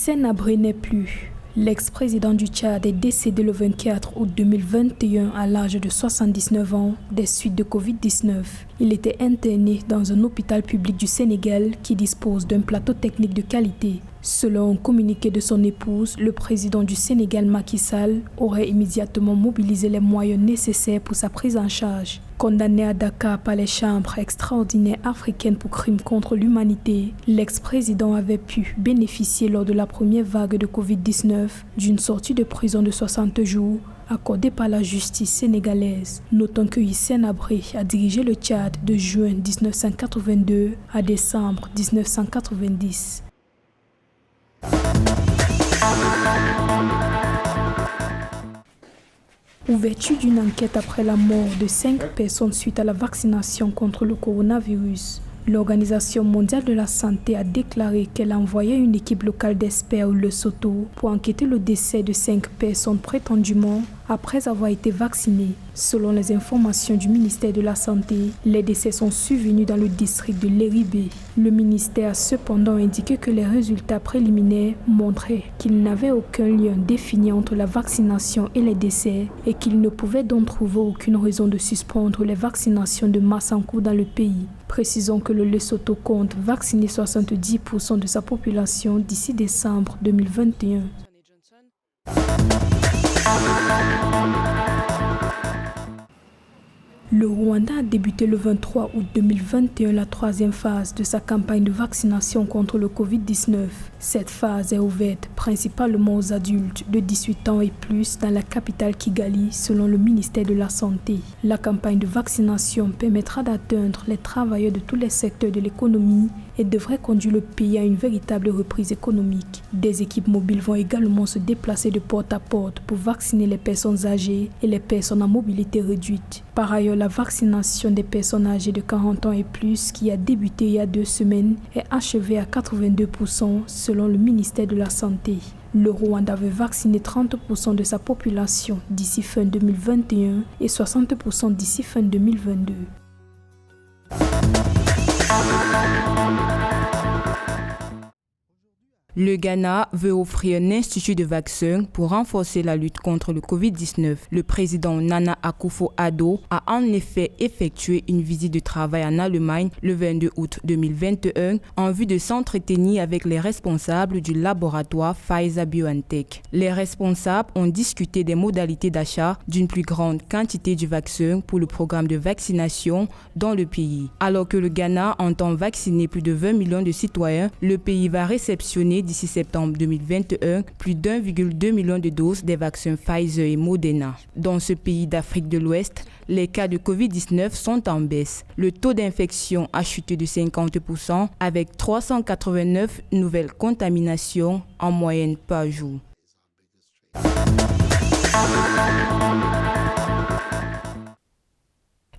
Hissène Habré n'est plus. L'ex-président du Tchad est décédé le 24 août 2021 à l'âge de 79 ans des suites de Covid-19. Il était interné dans un hôpital public du Sénégal qui dispose d'un plateau technique de qualité. Selon un communiqué de son épouse, le président du Sénégal, Macky Sall, aurait immédiatement mobilisé les moyens nécessaires pour sa prise en charge. Condamné à Dakar par les chambres extraordinaires africaines pour crimes contre l'humanité, l'ex-président avait pu bénéficier lors de la première vague de Covid-19 d'une sortie de prison de 60 jours accordée par la justice sénégalaise. Notons que Hissène Habré a dirigé le Tchad de juin 1982 à décembre 1990. Ouverture d'une enquête après la mort de 5 personnes suite à la vaccination contre le coronavirus. L'Organisation mondiale de la santé a déclaré qu'elle a envoyé une équipe locale d'experts au Lesotho pour enquêter le décès de 5 personnes prétendument après avoir été vaccinées. Selon les informations du ministère de la Santé, les décès sont survenus dans le district de Léribé. Le ministère a cependant indiqué que les résultats préliminaires montraient qu'il n'avait aucun lien défini entre la vaccination et les décès et qu'il ne pouvait donc trouver aucune raison de suspendre les vaccinations de masse en cours dans le pays. Précisons que le Lesotho compte vacciner 70% de sa population d'ici décembre 2021. Le Rwanda a débuté le 23 août 2021 la 3e phase de sa campagne de vaccination contre le Covid-19. Cette phase est ouverte principalement aux adultes de 18 ans et plus dans la capitale Kigali, selon le ministère de la Santé. La campagne de vaccination permettra d'atteindre les travailleurs de tous les secteurs de l'économie et devrait conduire le pays à une véritable reprise économique. Des équipes mobiles vont également se déplacer de porte à porte pour vacciner les personnes âgées et les personnes à mobilité réduite. Par ailleurs, la vaccination des personnes âgées de 40 ans et plus, qui a débuté il y a 2 semaines, est achevée à 82% selon le ministère de la Santé. Le Rwanda veut vacciner 30% de sa population d'ici fin 2021 et 60% d'ici fin 2022. Le Ghana veut offrir un institut de vaccins pour renforcer la lutte contre le Covid-19. Le président Nana Akufo-Addo a en effet effectué une visite de travail en Allemagne le 22 août 2021 en vue de s'entretenir avec les responsables du laboratoire Pfizer-BioNTech. Les responsables ont discuté des modalités d'achat d'une plus grande quantité de vaccins pour le programme de vaccination dans le pays. Alors que le Ghana entend vacciner plus de 20 millions de citoyens, le pays va réceptionner d'ici septembre 2021 plus d'1,2 million de doses des vaccins Pfizer et Moderna. Dans ce pays d'Afrique de l'Ouest, les cas de Covid-19 sont en baisse. Le taux d'infection a chuté de 50% avec 389 nouvelles contaminations en moyenne par jour.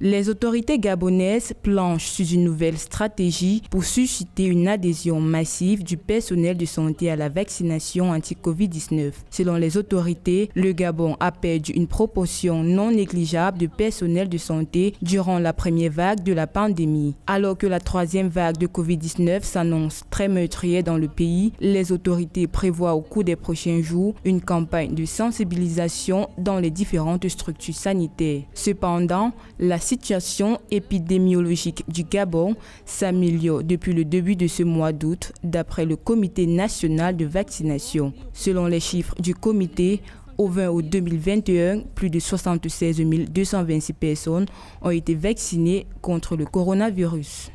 Les autorités gabonaises planchent sur une nouvelle stratégie pour susciter une adhésion massive du personnel de santé à la vaccination anti-Covid-19. Selon les autorités, le Gabon a perdu une proportion non négligeable de personnel de santé durant la première vague de la pandémie. Alors que la 3e vague de Covid-19 s'annonce très meurtrière dans le pays, les autorités prévoient au cours des prochains jours une campagne de sensibilisation dans les différentes structures sanitaires. Cependant, la situation épidémiologique du Gabon s'améliore depuis le début de ce mois d'août, d'après le Comité national de vaccination. Selon les chiffres du comité, au 20 août 2021, plus de 76 226 personnes ont été vaccinées contre le coronavirus.